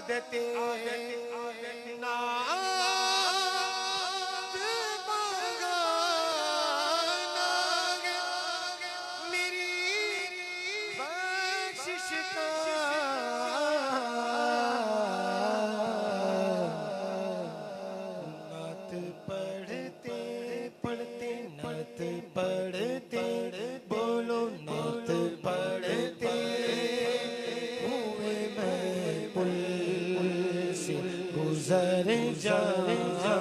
आदते नात बगाना मेरी बख्शिश का नात पढ़ते पढ़ते नात पढ़ते बोलो नात पढ़ते हुए मैं पुल से गुजर जाऊंगा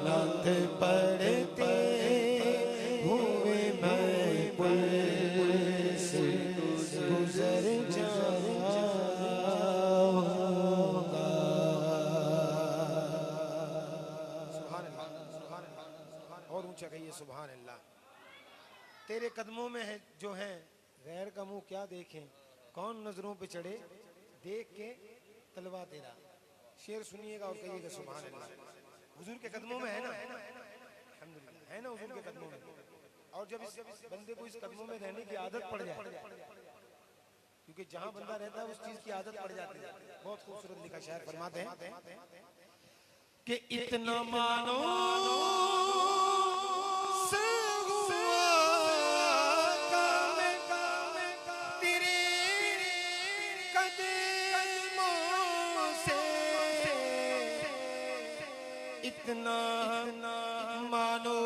नात पढ़ते हुए मैं पुल से गुजर जाऊंगा। और ऊंचा कहिए सुभान अल्लाह। तेरे कदमों में है जो है गैर का मुंह क्या देखें, कौन नजरों पे चढ़े देख के तलवा तेरा। शेर सुनिएगा और कहिएगा सुभान अल्लाह। हुजूर के कदमों में है ना, अल्हम्दुलिल्लाह है ना हुजूर के कदमों में। और जब इस बंदे को इस कदमों में रहने की आदत पड़ जाए, क्योंकि जहां बंदा रहता है उस चीज की आदत पड़ जाती है। बहुत खूबसूरत लिखा शायर फरमाते हैं कि इतना मानो से हुआ काम तेरे कदमों से, इतना मानो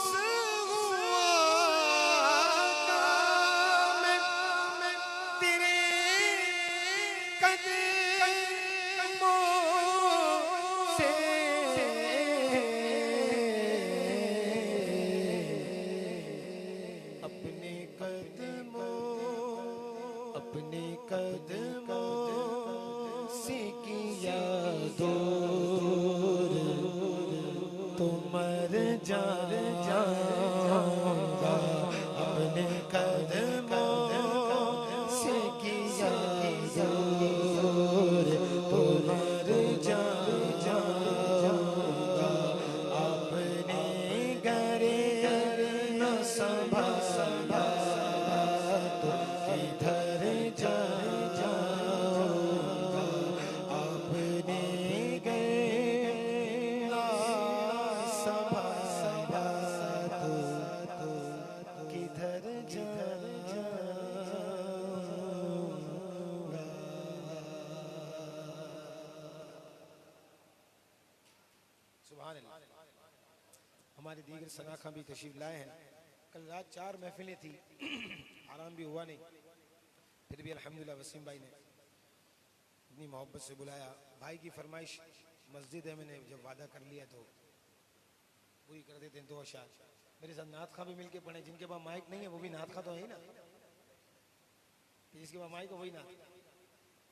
से हुआ काम तेरे कदमों से, अपने कदमों से किया दूर तो मर जाऊंगा। अपने कदमों से किया दूर तो मर जाऊंगा। अपने घरे न संभाला तो किधर जाऊंगा। अपने घरे न संभाला तो किधर जाऊंगा। सुभान अल्लाह। हमारे दीगर सनाखा भी तशरीफ लाए हैं। कल रात 4 महफिलें थी, आराम भी हुआ नहीं, फिर भी अल्हम्दुलिल्लाह वसीम भाई ने इतनी मोहब्बत से बुलाया। भाई की फरमाइश मस्जिद है, मैंने जब वादा कर लिया तो पूरी कर देते हैं। 2 अशार मेरे साथ नात खां भी मिलके पढ़े। जिनके पास माइक नहीं है वो भी नात खां तो है ही ना, जिसके पास माइक हो वही नात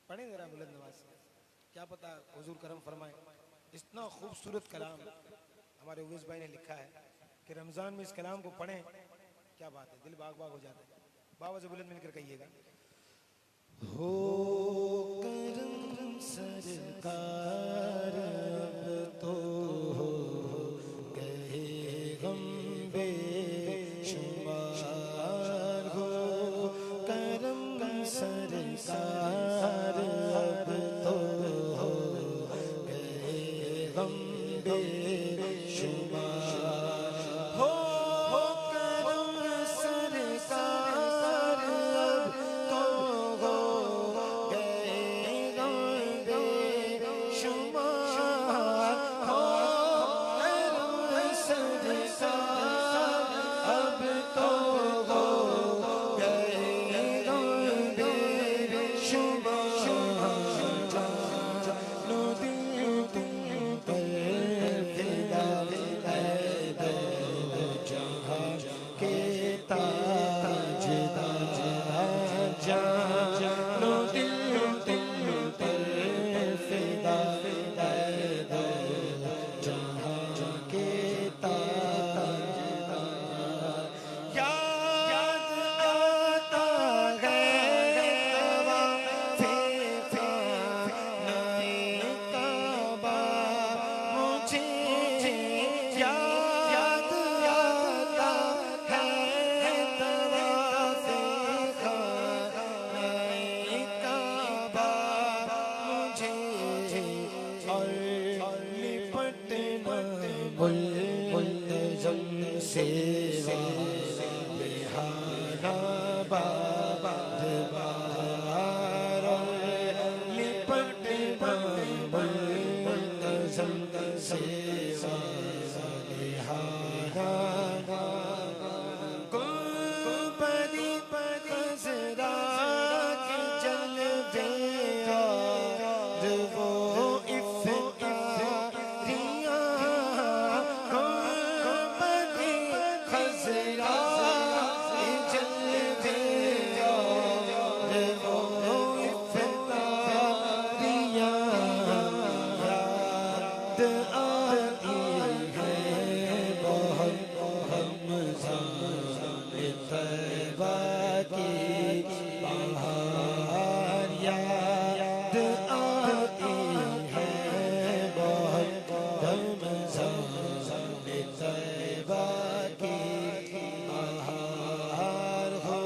पढ़े जरा बुलंद नवाज से, क्या पता हुजूर करम फरमाए। इतना खूबसूरत कलाम हमारे उवैस भाई ने लिखा है कि रमज़ान में इस कलाम को पढ़ें, क्या बात है, दिल बाग बाग हो जाता है। बाबा से बुलंद मिलकर कहिएगा हो करम सरकार अब तो हो गए गम बेशुमार। हो करम सरकार अब तो हो गए गम बेशुमार। हो करम सरकार अब तो हो गए गम बेशुमार। बार बार लिपट मुल्तज़म से सालिहाना गुंबदी खज़रा के जलवे और वो इफ्तारियाँ गुंबदी खज़रा के जलवे और वो इफ्तारियाँ याद आती है बहुत रमज़ान तौबा की बहार याद आती है बहुत रमज़ान तौबा की बहार हो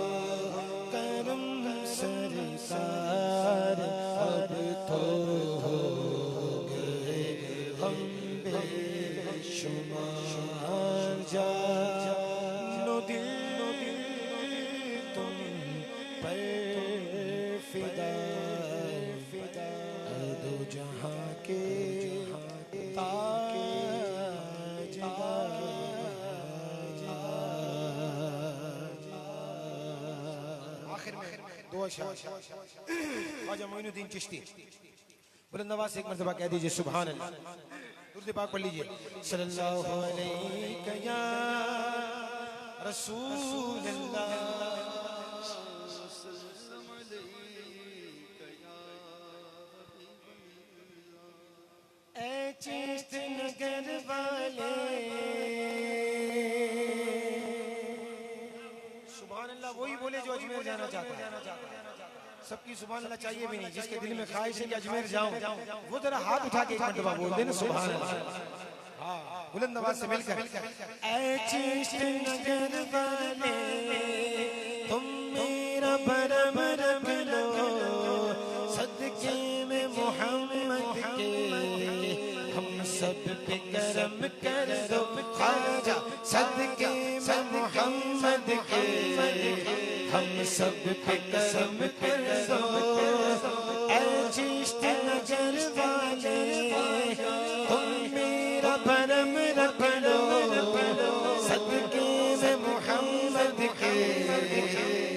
करम सरकार अब तो हो गए हम बेशुमार जानो दिल तुम पर फिदा दो जहां के आखिर में दो अशआर ख्वाजा मोइनुद्दीन चिश्ती बुलंद आवाज से एक मर्तबा कह दीजिए सुभान अल्लाह। दुरूद पाक पढ़ लीजिए सल्लल्लाहु अलैहि या रसूल अल्लाह। ऐ चिश्त नगर वाले सुभान अल्लाह वही बोले जो अजमेर जाना चाहता है। सबकी सुभान अल्लाह चाहिए भी नहीं, जिसके दिल में ख्वाहिश है कि अजमेर जाऊं वो जरा हाथ उठा के एक मर्तबा बोल देना सुभान अल्लाह। हाँ बुलंद आवाज से मिलकर ऐ चिश्त नगर वाले तुम मेरा भरम रख लो सदके में मोहम्मद के हम सब पे करम कर दो ख्वाजा सदके में मोहम्मद के हम सब पे करम कर दो ऐ चिश्त नगर वाले तुम मेरा भरम रख लो सदके में मोहम्मद के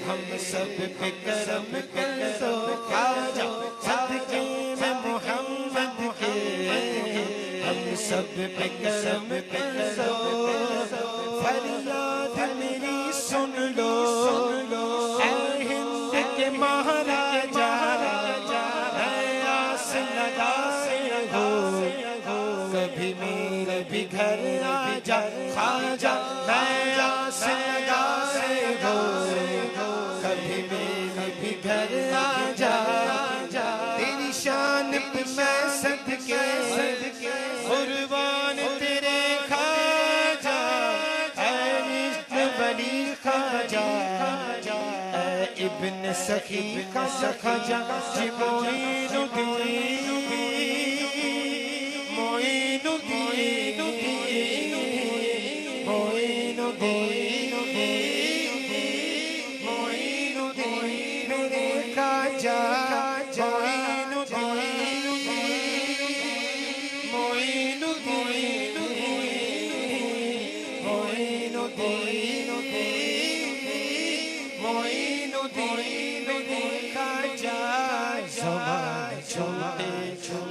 हम सब पे करम कर दो ख्वाजा सदके में मोहम्मद के हम सब पे करम कर दो फरियाद मेरी सुन लो ऐ हिंद के महाराजा आस लगा हो कभी मेरे भी घर आ जा ख्वाजा आस लगा हो कभी मेरे भी घर आ जा तेरी शान पे मैं सदके कुर्बान तेरे ख्वाजा ऐ वली ख्वाजा ऐ इब्न सखी का ख्वाजा जी मोइनुद्दीन मेरे ख्वाजा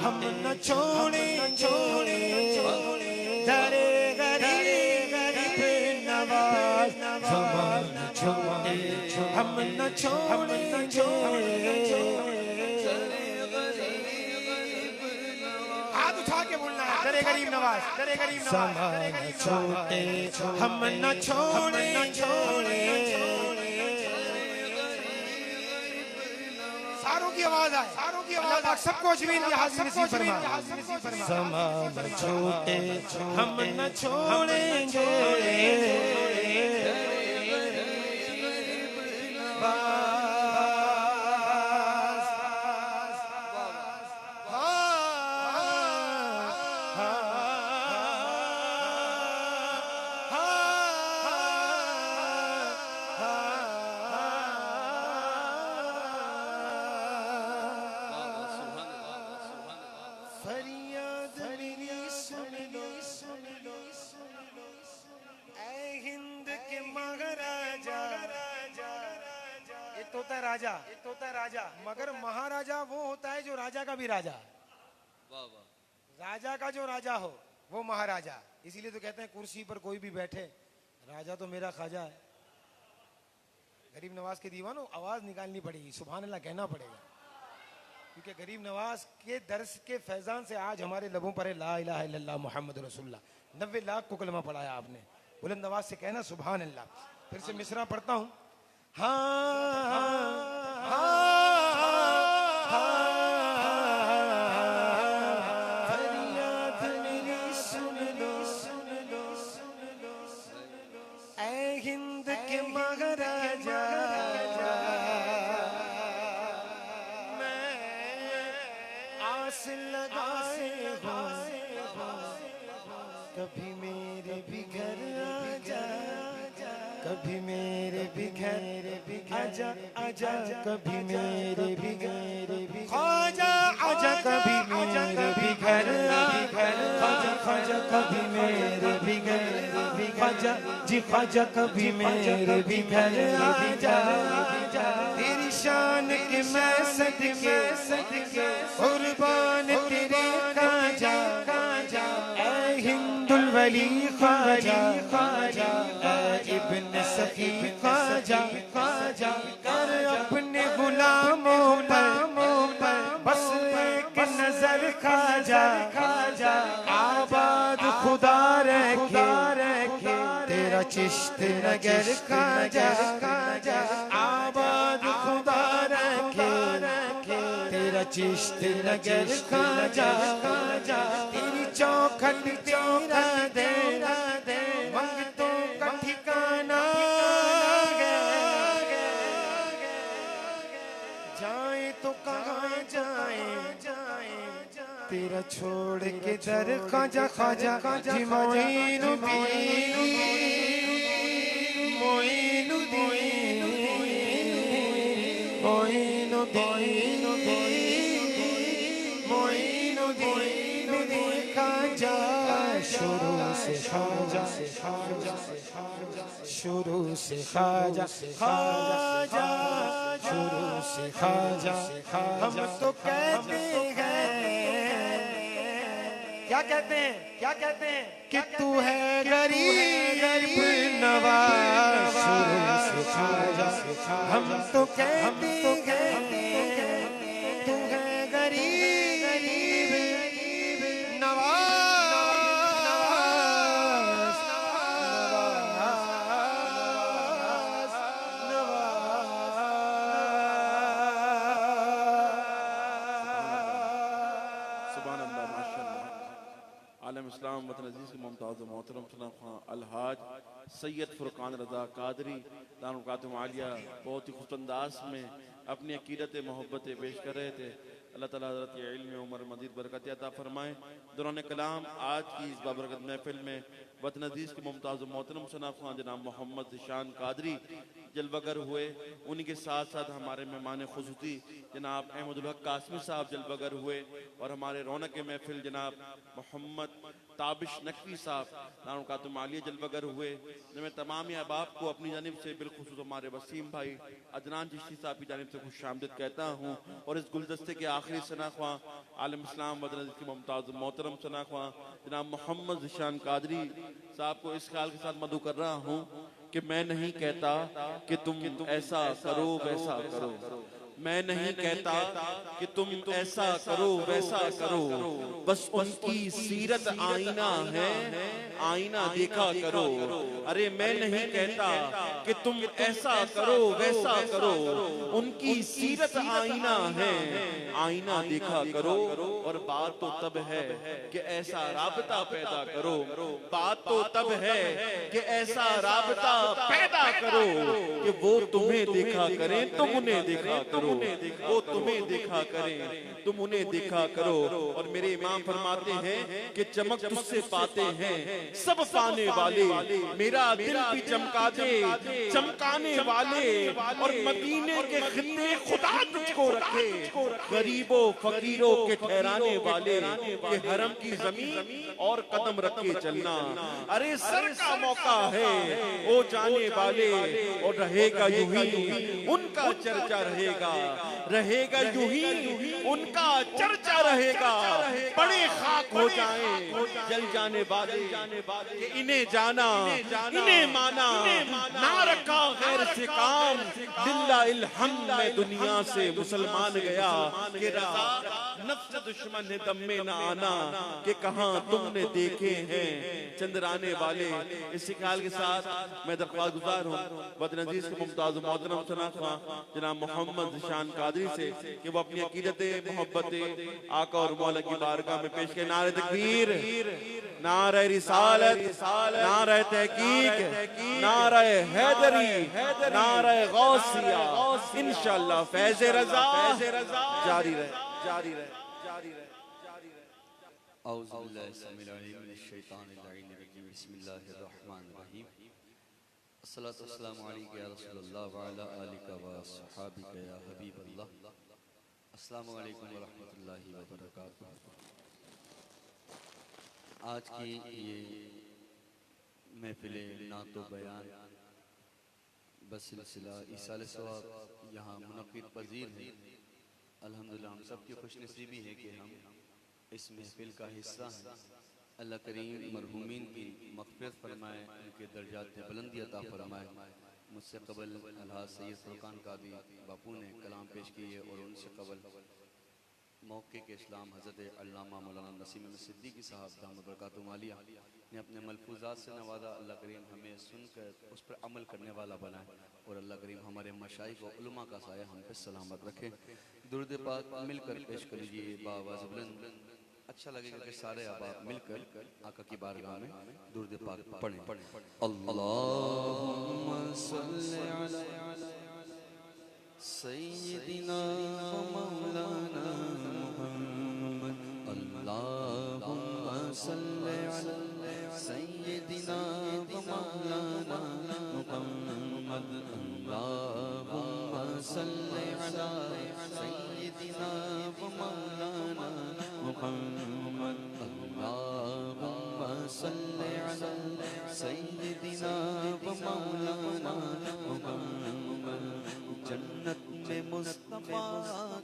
हम न छोड़े दरे गरीब नवाज हम न छोड़े हाथ उठा के बोलना है दरे गरीब नवाज छोटे हम न छोड़े सारों की आवाज आए सबको अजमीर की हाजिरी नसीब फरमा समान छोटे हम न छोड़ेंगे एक तो होता है राजा, एक तो होता है राजा, मगर महाराजा वो होता है जो राजा का भी राजा। वाह वाह। राजा का जो राजा हो वो महाराजा। इसीलिए तो कहते हैं कुर्सी पर कोई भी बैठे, राजा तो मेरा खाजा है। गरीब नवाज के दीवानों, आवाज निकालनी पड़ेगी, सुभान अल्लाह कहना पड़ेगा, क्योंकि गरीब नवाज के दर्स के फैजान से आज हमारे लबों पर है ला इलाहा इल्लल्लाह मुहम्मद रसूलुल्लाह। 90 लाख को कलमा पढ़ाया आपने, बुलंद नवाज से कहना सुभान अल्लाह। फिर से मिसरा पढ़ता हूँ। फरियाद मेरी सुन लो, ऐ हिंद के महाराजा, मैं आस लगाए कभी मेरे भी घर आजा, कभी मेरे भी घर आजा, आजा कभी मेरे भी घर ख्वाजा, आजा कभी मेरे भी घर, ख्वाजा ख्वाजा कभी मेरे भी घर, ख्वाजा जी ख्वाजा कभी मेरे भी घर आजा। तेरी शान के मैं सदके कुर्बान तेरे खाजा, ऐ हिंदुल वली ख्वाजा, इब्न सखी ख्वाजा, कर अपने गुलामों पर बस एक नजर खाजा, आबाद खुदा रखे तेरा चिश्त नगर खाजा, आबाद खुदा रखे तेरा चिश्त नगर खाजा, तेरी चौखट तेरा देना मंगतों का ठिकाना, जाए तो कहाँ जाए तेरा छोड़ के दर ख्वाजा, ख्वाजा जी मोइनुद्दीन, मोइनुद्दीन, मोइनुद्दीन, मोइनुद्दीन ख्वाजा, शुरू से ख्वाजा, शुरू से ख्वाजा, ख्वाजा शुरू से ख्वाजा। हम तो कहते हैं, क्या कहते हैं, क्या कहते हैं कि तू है गरीब नवाज, शुरू से ख्वाजा। हम तो कहते हैं तू है गरीब नवाज, इस्लाम वतन अजीज़ के मुमताज़ मोहतरम सना खां अलहाज सैयद फुरकान रज़ा कादरी दारुल आलिया बहुत ही खुश अंदाज में अपनी अकीदत मोहब्बत पेश कर रहे थे। अल्लाह ताला हज़रत के इल्म उमर मज़ीद बरकत अता फरमाए। दौरान कलाम आज की इस बाबरकत महफिल में वतन अजीज़ के मुमताज़ मोहतरम सना खां जनाब मोहम्मद ज़िशान कादरी जलवागर हुए। उन्हीं के साथ साथ हमारे मेहमान खुसूसी जनाब अहमदुल हक कासमी साहब जलवागर हुए और हमारे रौनक के महफिल जनाब मोहम्मद ताबिश नकवी साहब दारुल आलिया जलवागर हुए। मैं तमाम अहबाब को अपनी जानिब से बिलखुसूस हमारे वसीम भाई अदनान चिश्ती साहब की जानिब से खुशामदीद कहता हूँ और इस गुलदस्ते के आखिरी सना ख्वां आलम इस्लाम वतन के मुमताज़ मोहतरम सना ख्वां जनाब मोहम्मद ज़िशान कादरी साहब को इस ख्याल के साथ मदू कर रहा हूँ कि मैं नहीं कहता कि तुम ऐसा करो वैसा करो, मैं नहीं कहता कि तुम ऐसा करो वैसा करो, बस उनकी सीरत आईना है, आईना देखा करो। अरे मैं नहीं कहता कि तुम ऐसा करो वैसा करो, उनकी सीरत आईना है, आईना देखा करो। और बात तो तब है कि ऐसा राबता पैदा करो, बात तो तब है कि ऐसा राबता पैदा करो कि वो तुम्हें देखा करें तुम उन्हें देखा करो। वो तुम्हें देखा करें, तुम उन्हें देखा करो। और मेरे इमाम फरमाते हैं कि चमक तुझसे पाते हैं सब पाने वाले, मेरा दिल भी चमका दे चमकाने वाले। और मदीने के खित्ते खुदा तुझको रखे गरीबों फकीरों के ठहराने वाले, के हरम की जमीन और कदम रख के चलना। अरे सर का मौका है वो जाने वाले, और रहेगा यूं ही उनका चर्चा रहेगा, रहेगा यूं ही उनका चर्चा रहेगा। बड़े खाक हो जाएं जल जाने वाले, कि इन्हें जाना इन्हें माना, ना रखा गैर से काम। लिल्लाहिल हम्द मैं दुनिया से मुसलमान गया, कि रजा नफ्स दुश्मन है दम में ना आना, कि कहां तुमने देखे हैं चंद्राने वाले। इसी ख्याल के साथ मैं दरख्वास्त गुजार हूँ बदनजीज के मुमताज मोहतरम सना खां जनाब मोहम्मद ज़ीशान कादरी से, कि वो अपनी अकीदत मोहब्बत आका और मौला की बारगाह में पेश के नारे तकबीर, नारे रिसालत, नारे तहकीक, नारे हैदरी, नारे गौसिया। इंशाअल्लाह फैज़ रज़ा जारी रहे, जारी रहे, जारी रहे, जारी रहे। औज़ु बिल्लाहि समीउल अलीम मिनश शैतानिर रजीम। बिस्मिल्लाहिर रहमानिर रहीम। अस्सलातु वस्सलामु अलैका या रसूलल्लाह व अला आलिका व अस्हाबिका या हबीबल्लाह। अस्सलामु अलैकुम व रहमतुल्लाहि व बरकातुहू। आज की ये महफिले नातो बयान बसिलसिला ईसाल सवाब यहाँ मुनक़्क़िद पज़ीर है। अल्हम्दुलिल्लाह हम सब की खुशनसीबी है कि हम इस महफिल का हिस्सा हैं। अल्लाह करीम मरहूमीन की मग़फ़िरत फरमाए, उनके दर्जात में बुलंदी अता फरमाए। मुझसे कबल अलहाज सैयद फुरकान कादरी बापू ने कलाम पेश किए, और उनसे कबल मौके के इस्लाम हज़रत अल्लामा मौलाना नसीम अहमद सिद्दीकी साहब दामद बरकातुहू आलिया ने अपने मलफूज़ात से नवाजा। अल्लाह करीम हमें सुनकर उस पर अमल करने वाला बनाए, और अल्लाह करीम हमारे मशाइख व उलमा का साया हम पे सलामत रखे। दुरूद पाक मिलकर पेश कर लीजिए बाआवाज़ बुलंद। अच्छा लगेगा कि सारे अहबाब मिलकर आका की बारगाह में दुरूद पाक पढ़ें। अल्लाहुम्मा सल्ली अला सय्यिदिना व मौलाना मुहम्मद। अल्लाहुम्मा सल्ली अला सय्यिदिना व मौलाना मुहम्मद। अल्लाहुम्मा सल्ली अला सय्यिदिना व मौलाना मुहम्मद। अल्लाहुम्मा सल्ली अला सय्यिदिना व मौलाना मुहम्मद। जन्नत में मुस्तफा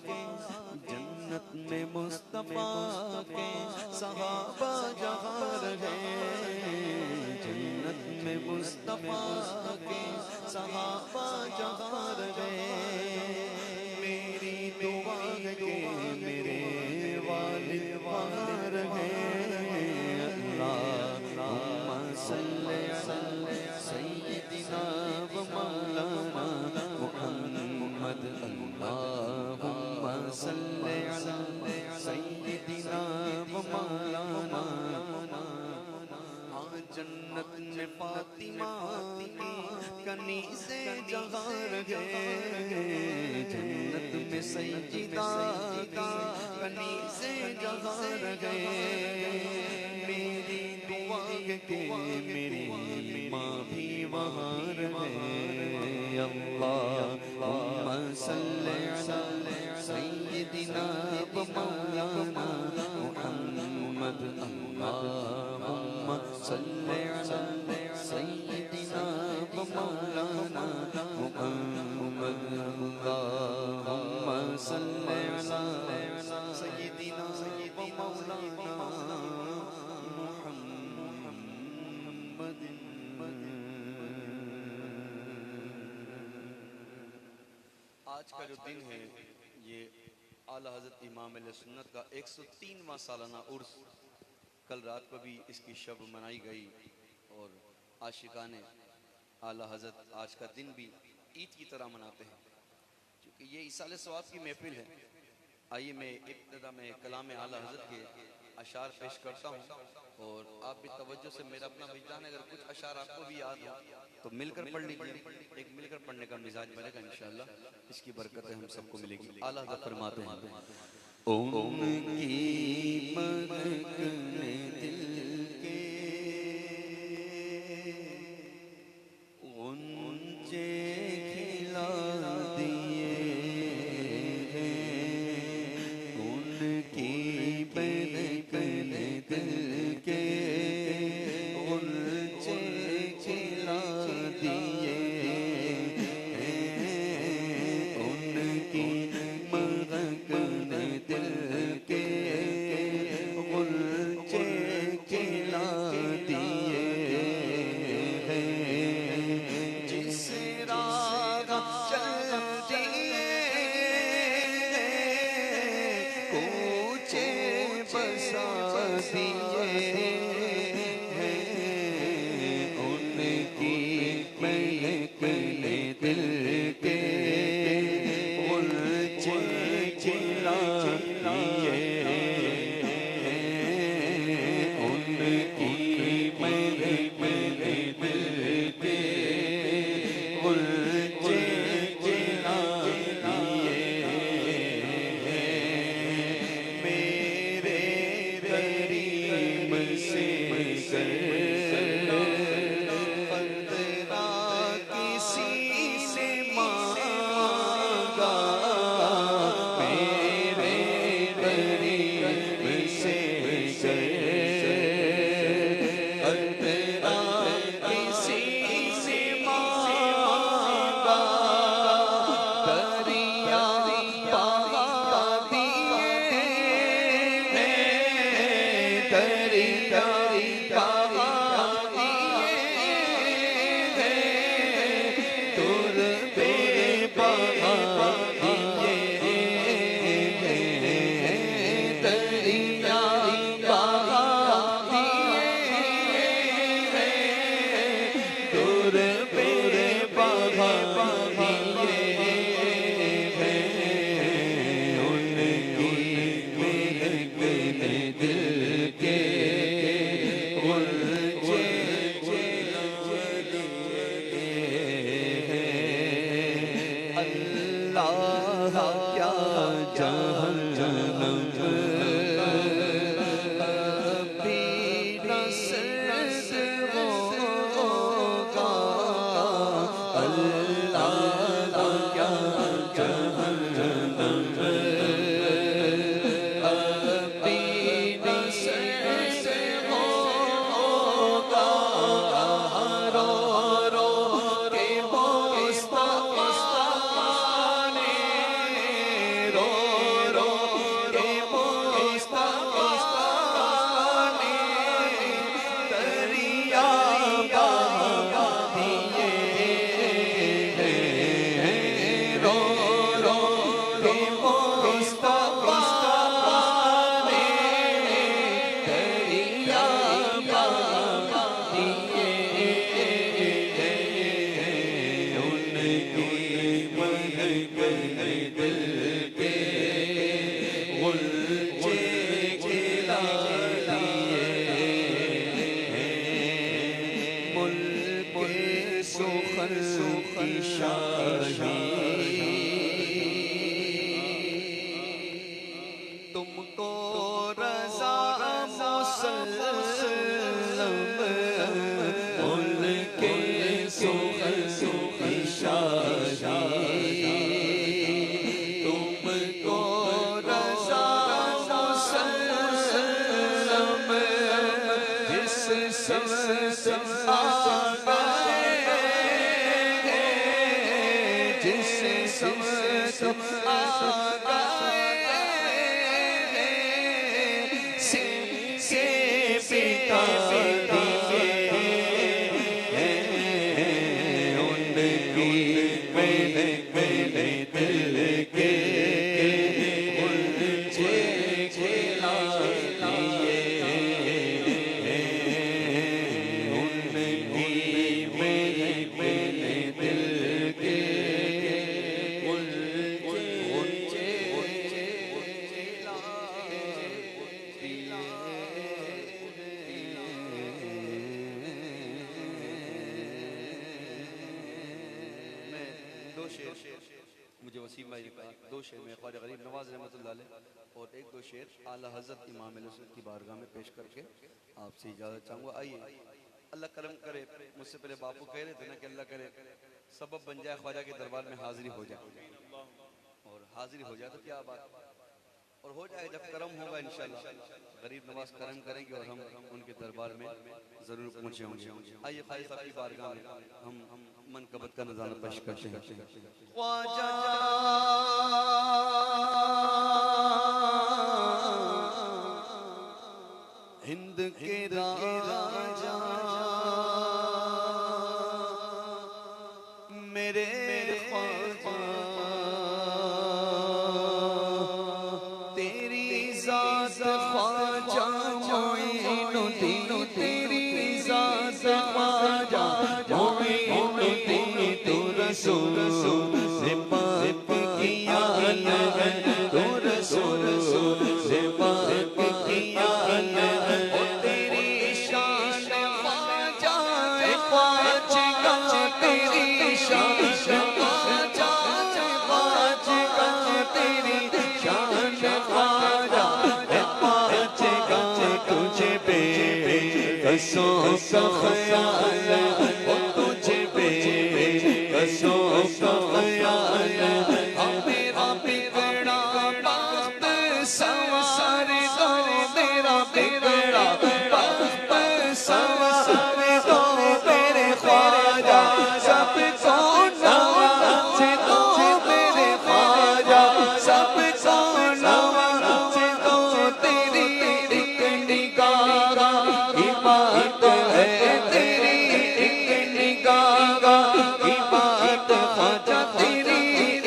के, जन्नत में मुस्तफा के सहाबा जहाँ रहे। जन्नत में मुस्तफा के सहाबा जहाँ रहे। मेरी दुआ है कि मेरे वालिद वहाँ रहे। अल्लाहुम्मा सल्ली अला सय्यिदिना व मौलाना मुहम्मद। अल्लाहुम्मा सल्ली अला सय्यिदिना व मौलाना। जन्नत में फातिमा की कनी से जहाँ रहे। जन्नत में सय्यिदा की कनी से जहाँ रहे। मेरी दुआ है कि मेरी माँ भी वहाँ रहे। अल्लाहुम्मा सल्ली अला सय्यिदिना व मौलाना मुहम्मद। अल्लाहुम्मा सल्ली अला सय्यिदिना व मौलाना मुहम्मद। अल्लाहुम्मा सल्ली अला सय्यिदिना व मौलाना मुहम्मद। आज का जो दिन है ये आला हज़रत इमाम अहले सुन्नत का 103वां सालाना उर्स। कल रात को भी इसकी शब मनाई गई, और आशिकाने आला हज़रत आज का दिन भी ईद की तरह मनाते हैं, क्योंकि ये इसाले सवाब की महफिल है। आइए मैं इब्तिदा में कलाम आला हज़रत के अशार पेश करता हूँ, और आप भी तवज्जो से, मेरा अपना विजदान है, अगर कुछ अशार आपको भी याद हो तो मिलकर पढ़ लीजिए। एक मिलकर पढ़ने का मिजाज बनेगा इंशाअल्लाह, इसकी बरकतें हम सबको मिलेगी। आला हज़रत फरमाते हैं, उनकी महकने दिल के गुंजे खिला दिए हैं, उनकी महकने दिल के गुंजे खिला दिए हैं, उनकी महकने दिल के गुंजे खिला दिए हैं, जिस राह चल दिए कूचे बसा दिए हैं, उनकी महकने दिल के गुंजे खिला दिए हैं, उनकी महकने दिल के गुंजे खिला दिए हैं, मेरे करीम से बंदना किसी से मांगा, मेरे करीम से बंदना किसी से मांगा, दरिया बहा दिए हैं, दरिया बहा दिए हैं, तुर पे बहा दिए हैं, दरिया बहा दिए हैं, तुर पे बहा दिए हैं, उनकी महकने दिल के गुंजे खिला दिए हैं, अल्लाह क्या जहन्नम भी न सर्द होगा, अल्लाह क्या जहन्नम भी न सर्द होगा, रो रो के मुस्तफा ने, रो रो के मुस्तफा ने दरिया बहा दिए हैं, रो रो के मुस्तफा ने दरिया बहा दिए हैं, उनकी महकने दिल के गुंजे खिला दिए हैं, मुल्क सुखन की शाही तुमको रज़ा मुसल्लम, मुल्क सुखन की शाही तुमको रज़ा मुसल्लम, जिस समत आ गए हैं, जिस समत आ गए हैं, सिंह से पिता दिए हैं, उनकी महकने दिल के गुंजे खिला दिए हैं, उनकी महकने दिल के गुंजे वसीम भाई ने कहा, दो शेर में ख्वाजा गरीब नवाज रहमतुल्लाह अलैह और एक दो शेर आला हज़रत इमाम अहले सुन्नत की बारगाह में पेश करके आपसे इजाज़त चाहूँगा। आइए, अल्लाह करम करे। मुझसे पहले बापू कह रहे थे ना कि अल्लाह करे सबब बन जाए ख्वाजा के दरबार में हाजिरी हो जाए, और हाजिरी हो जाए तो क्या बात, और हो जाए जब करम होगा इंशाल्लाह। गरीब नवाज करम करेंगे और हम उनके दरबार में ज़रूर पहुँचे होंगे। आइए ख्वाजा साहब की बारगाह में हम मनकबत का नज़ारा पेश करते हैं। ख्वाजा हिंद के राजा मेरे ख्वाजा, तेरी ज़ात ख्वाजा मोइनुद्दीन, तेरी ज़ात ख्वाजा मोइनुद्दीन, तू रसूल से पाक किया है, तू रसूल से पाक किया है। ओ तेरी शान ख्वाजा ख्वाजा, तेरी शान ख्वाजा ख्वाजा, तेरी शान ख्वाजा ख्वाजा, तुझे पे कसों का ख्याल, ओ तुझे पे कसों का ख्याल। मेरा बिगड़ा बाप संवार दो, मेरा बिगड़ा बाप संवार दो मेरे ख्वाजा, सबको नवाज दो मेरे ख्वाजा, सबको नवाज दो। तेरी एक निगाह की बात है, तेरी एक निगाह की बात ख्वाजा, तेरी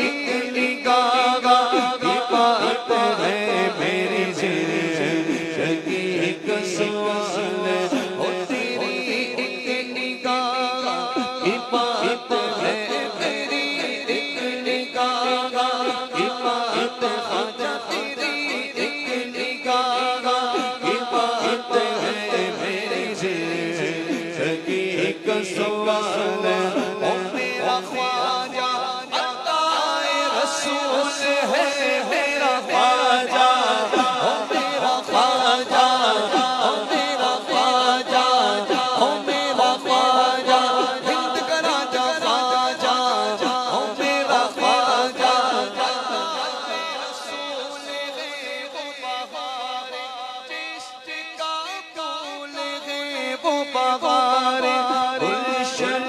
एक निगाह की बात है। मेरी जिंदगी का सवाल हो, तेरी एक निगाह की बात है, तेरी एक निगाह की बात ख्वाजा, तेरी एक निगाह की बात है। मेरी जिंदगी का सवाल हो, मेरा ख्वाजा अताए रसूल है, मेरा ख्वाजा हो, मेरा ख्वाजा हो, मेरा ख्वाजा हो, मेरा ख्वाजा हिंद का राजा ख्वाजा हो, मेरा ख्वाजा रसूल है वो बहारे, जिसका फूल है वो बहारे, गुलशन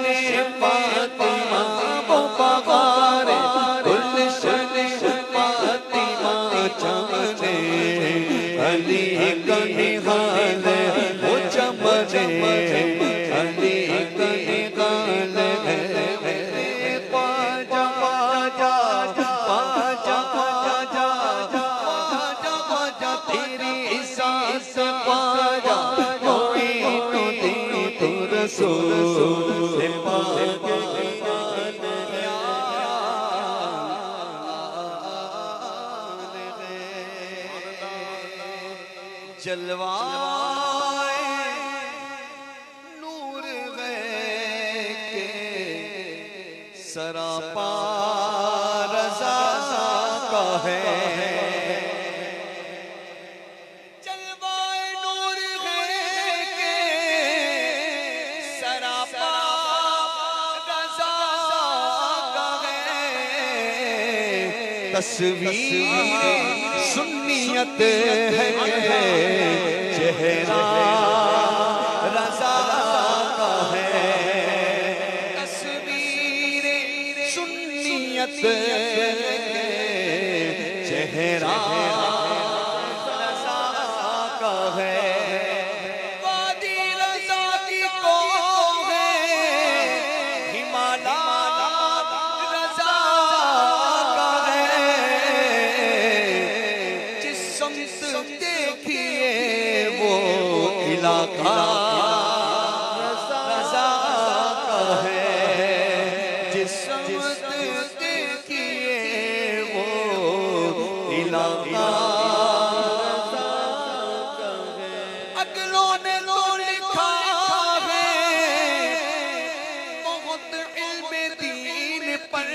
फातिमा वो बहारे, गुलशन फातिमा चमने, अली का निहाल वो चमने, अली का निहाल है। मेरे ख्वाजा ख्वाजा ख्वाजा ख्वाजा ख्वाजा ख्वाजा, तेरी सास ख्वाजा मोइनुद्दीन, तू रसूल से पाक किया जलवाए नूर गए के सरापा रज़ा का है। जलवाए नूर गए के सरापा रज़ा का है। तस्वीर सुन्नियत है, चेहरा रज़ा का है। तस्वीर सुन्नियत चेहरा रज़ा का है। वादी रज़ा की को है, हिमालय रज़ा का है। जिस समत देखिए वो इलाका रज़ा का है। जिस समत देखिए वो इलाका अगलों ने तो लिखा है बहुत इल्म दीन पर,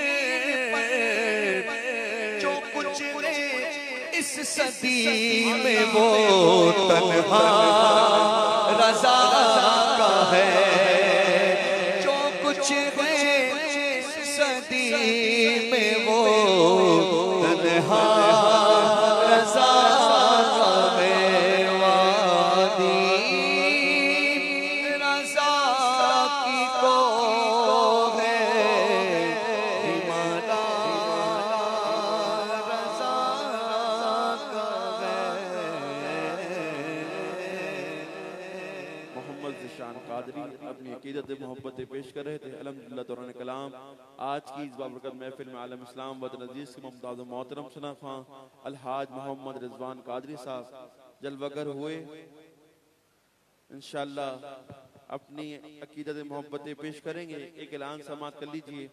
इस सदी में वो तन्हा रज़ा का है, जो कुछ है इस सदी में वो तन्हा रज़ा का है। वादी रज़ा की को है हिमालय रज़ा का है। मोहम्मद ज़िशान कादरी अपनी अकीदत मोहब्बत पेश कर रहे थे। अल्हम्दुलिल्लाह दौरान कलाम आज की इस बाबरकत महफिल में आलम इस्लाम वतन अजीज के मुमताज़ मोहतरम शनाख़्वां अलहाज मोहम्मद रिजवान कादरी साहब जलवागर हुए। इंशाअल्लाह अपनी अकीदत मोहब्बत पेश करेंगे। एक ऐलान समात कर लीजिए।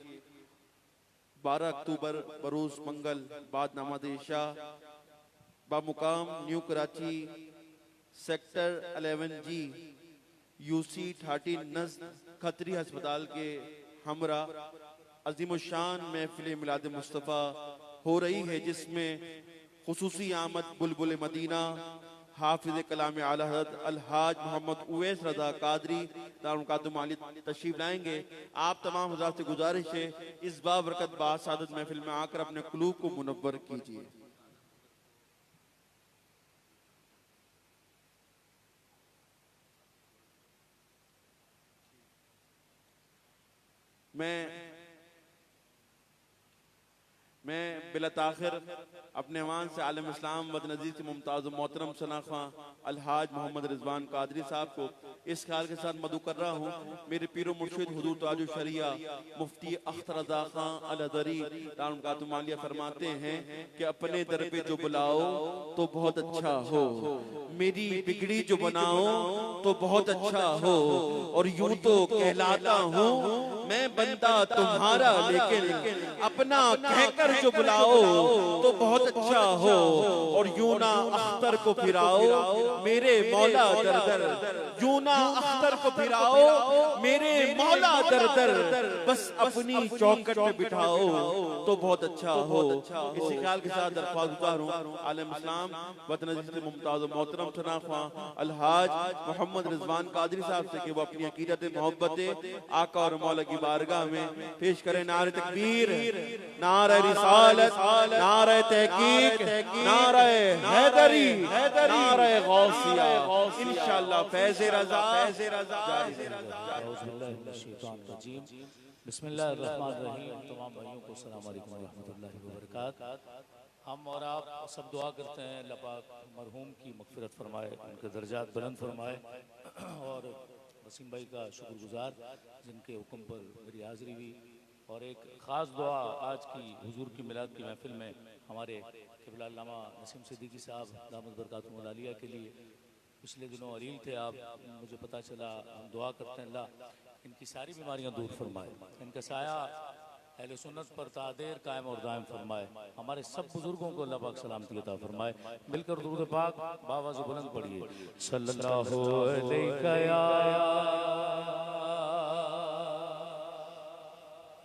12 अक्टूबर बरोज़ मंगल बाद नमाज़ इशा बामुकाम new Karachi sector 11G UC 30 नज़द खतरी अस्पताल के हमरा अजीमुशान महफिल मिलाद मुस्तफ़ा हो रही है, जिसमें खुसूसी आमद बुलबुल मदीना हाफिज कलाम आला हज़रत अलहाज मोहम्मद उवैस रज़ा कादरी दारुल आली तशरीफ लाएंगे। आप तमाम हज़रात से गुजारिश है इस बाबरकत बासादत महफिल में आकर अपने कुलूब को मुनव्वर कीजिए। मैं बिला ताखिर अपने वान से आलम इस्लाम वतन अजीज के मुमताज़ मोहतरम शनाख़्वां अलहाज मोहम्मद रिजवान कादरी साहब को इस ख्याल के साथ मदू कर रहा हूँ। मेरे पीरो मुर्शिद हुजूर ताजु शरिया मुफ्ती अख्तर रज़ा खां अल-अज़हरी दारुल फरमाते हैं कि अपने दर पे जो बुलाओ तो बहुत अच्छा हो, मेरी बिगड़ी जो बनाओ तो बहुत अच्छा हो, और यूं तो कहलाता हूँ मैं बंदा तुम्हारा, लेकिन अपना कहकर जो बुलाओ तो बहुत अच्छा हो, और यूं ना अख्तर को फिराओ मेरे मौला दर दर, यूं ना अख्तर को फिराओ मेरे मौला दर दर, बस अपनी चौखट पे बिठाओ तो बहुत अच्छा हो। इसी ख्याल के साथ दरख्वास्त गुज़ार हूं आलम इस्लाम वतन अजीज के मुमताज़ मोहतरम शनाख़्वां अलहाज मोहम्मद रिजवान कादरी साहब से कि वो अपनी अकीदत मोहब्बत आका और मौला की बारगाह में पेश करें। नारे तकबीर, नारे रिसालत, नारे तहकीक, नारे हैदरी, नारे गौसिया। इंशाअल्लाह फैज़ रज़ा बिस्मिल्लाहिर्रहमानिर्रहीम। तमाम भाइयों को अस्सलाम वालेकुम रहमतुल्लाहि व बरकातहू। हम और आप सब दुआ करते हैं अल्लाह पाक मरहूम की मग़फ़िरत फरमाए, उनके दर्जात बुलंद फरमाए, और वसीम भाई का शुक्रगुजार जिनके हुक्म पर मेरी हाज़िरी हुई। और एक ख़ास दुआ आज की हुजूर की मिलाद की महफिल में हमारे क़िबला अल्लामा नसीम सिद्दीकी साहब दामद बरकातुहुल आलिया के लिए। पिछले दिनों अलील थे आप, मुझे पता चला। हम दुआ करते हैं अल्लाह इनकी सारी बीमारियां दूर फरमाए, इनका साया अहले सुन्नत पर तादेर कायम और दायम फरमाए, हमारे सब बुजुर्गों को अल्लाह पाक सलामती अता फरमाए। मिलकर दुरूद पाक बाबा से बुलंद पढ़िए। सल्लल्लाहु अलैहि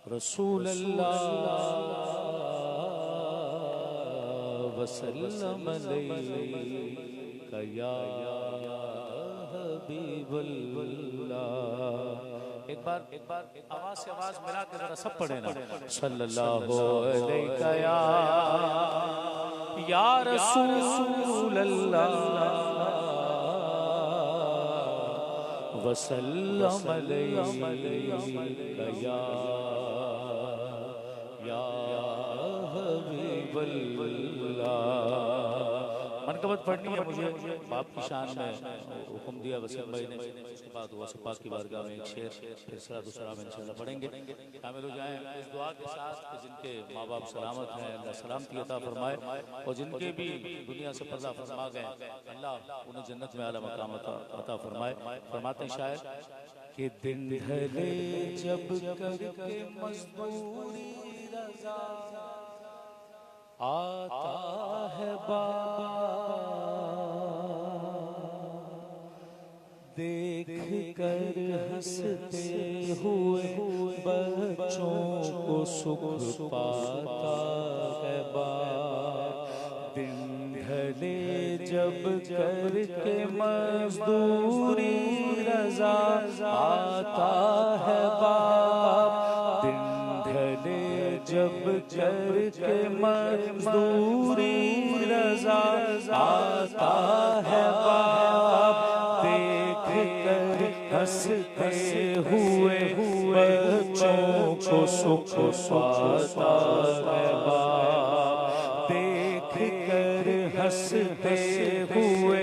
रसूल अल्लाह वसल्लम अलैका या हबीबल्लाह। एक बार आवाज से आवाज मिला के जरा सब पढ़े ना। सल्लल्लाहु अलैका या रसूल अल्लाह वसल्लम अलैका या हबीबल्लाह। मनकबत पढ़नी है मुझे बाप की शान में हुक्म दिया वसीम भाई ने। उसके बाद वो पाक की बारगाह में एक शेर, फिर सलातो सलाम इंशाअल्लाह पढ़ेंगे। शामिल हो जाएं इस दुआ के साथ कि जिनके माँ बाप सलामत हैं अल्लाह सलामती अता फरमाए, और जिनके भी दुनिया से पर्दा फरमा गए अल्लाह उन्हें जन्नत में आला मकाम अता फरमाए। फरमाते हैं शायर कि दिन ढले जब करके मजबूरी रज़ा आता है देख कर हंसते हुए बच्चों को सुख पाता है दिन जब करके मजदूरी रजा आता है बाप, दिन ढले जब करके मजदूरी रजा आता है बाप, देख कर हंसते हुए बच्चों को सुख पाता है बाप, देख कर हंसते हुए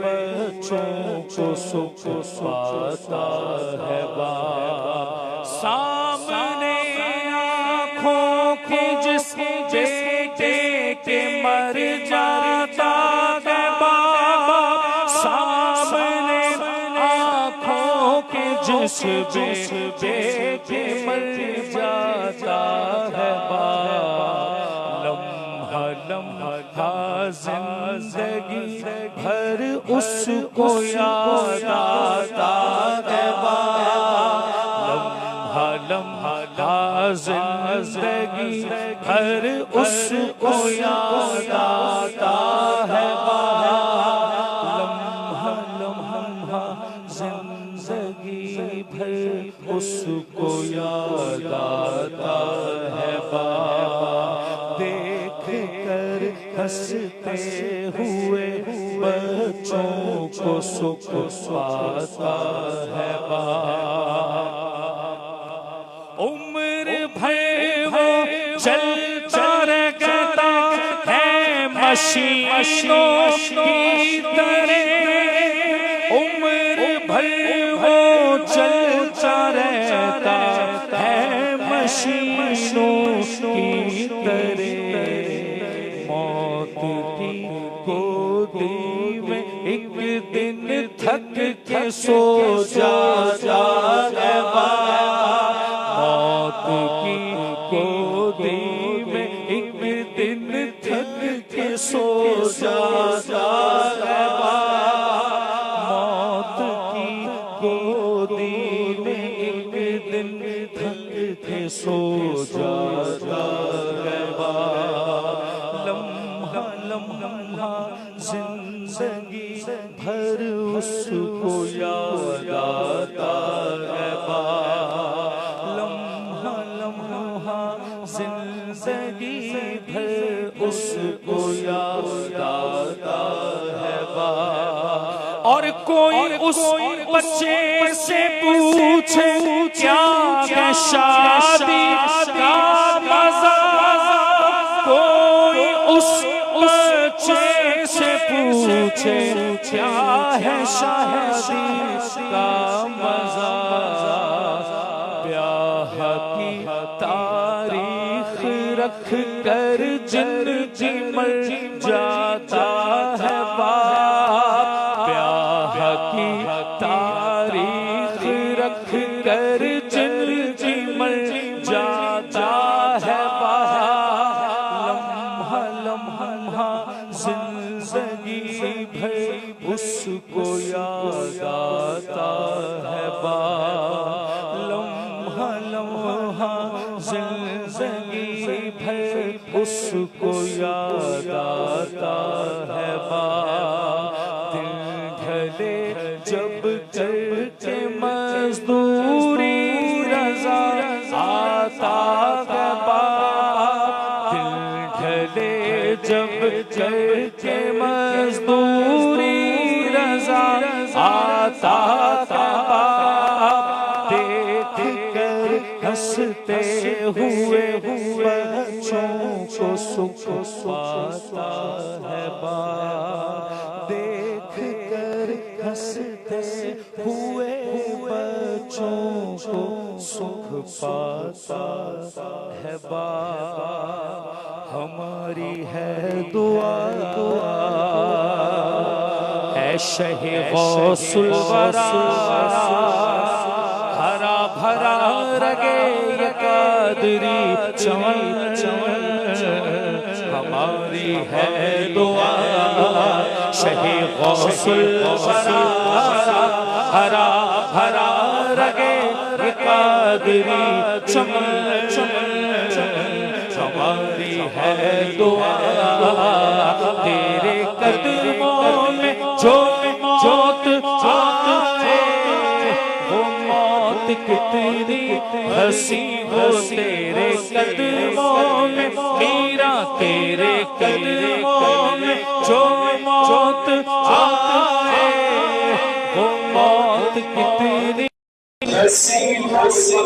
बच्चों को सुख पाता है बाप। सामने आँखों के जिस बेटे के मर जाता है बाप, सामने आँखों के जिस बेटे के मर जाता है बाप, लम्हा लम्हा जिंदगी भर उसको याद आता है बाप, लम्हा लम्हा जिंदगी भर उसको याद आता है बाप, लम्हा लम्हा जिंदगी भर उसको याद आता है बाप, देख कर हंसते हुए बच्चों को सुख पाता है बाप। उम्र भर वो चलता रहता है मशीनों की तरह, उम्र भर वो चलता रहता है मशीनों की तरह, मौत की गोदी में एक दिन थक के सो जाता है बाप, मौत की गोदी में एक दिन थक के सो जाता है बाप, मौत की गोदी में एक दिन थक के सो जाता है बाप, लम्हा लम्हा जिंदगी भर उसको याद आता है बाप, लम्हा लम्हा जिंदगी भर उसको याद आता है बाप। और कोई उस बच्चे से पूछे क्या है शादी का मजा, कोई उस बच्चे से पूछे क्या है शादी का मजा, ब्याह की तारीख रख कर जिंदगी मर जाता है बाप, ब्याह की तारीख रख कर जिंदगी मर जाता है बाप, लम्हा लम्हा जिंदगी भर उसको याद आता है बाप, लम्हा लम्हा जिंदगी भर उसको याद आता है बाप, दिल ढले जब करके मजदूरी रजा आता है बाप, दिल ढले जब करके मजदूरी रजा आता है बाप, देख कर हंसते हुए बच्चों को सुख पाता है बाप, देख कर हंसते हुए बच्चों को सुख पाता है बाप। हमारी है दुआ ऐ शहे गौसुल वरा, हरा भरा रगे ये कादरी चमन चमन, हमारी है दुआ शहे गौसुल वरा, हरा भरा रगे ये कादरी चमन चमन, हमारी है दुआ तेरे कदमों कितनी हंसी हो तेरे कदमों में मीरा, तेरे कदमों में जो मौत आए वो मौत कितनी हसी हसी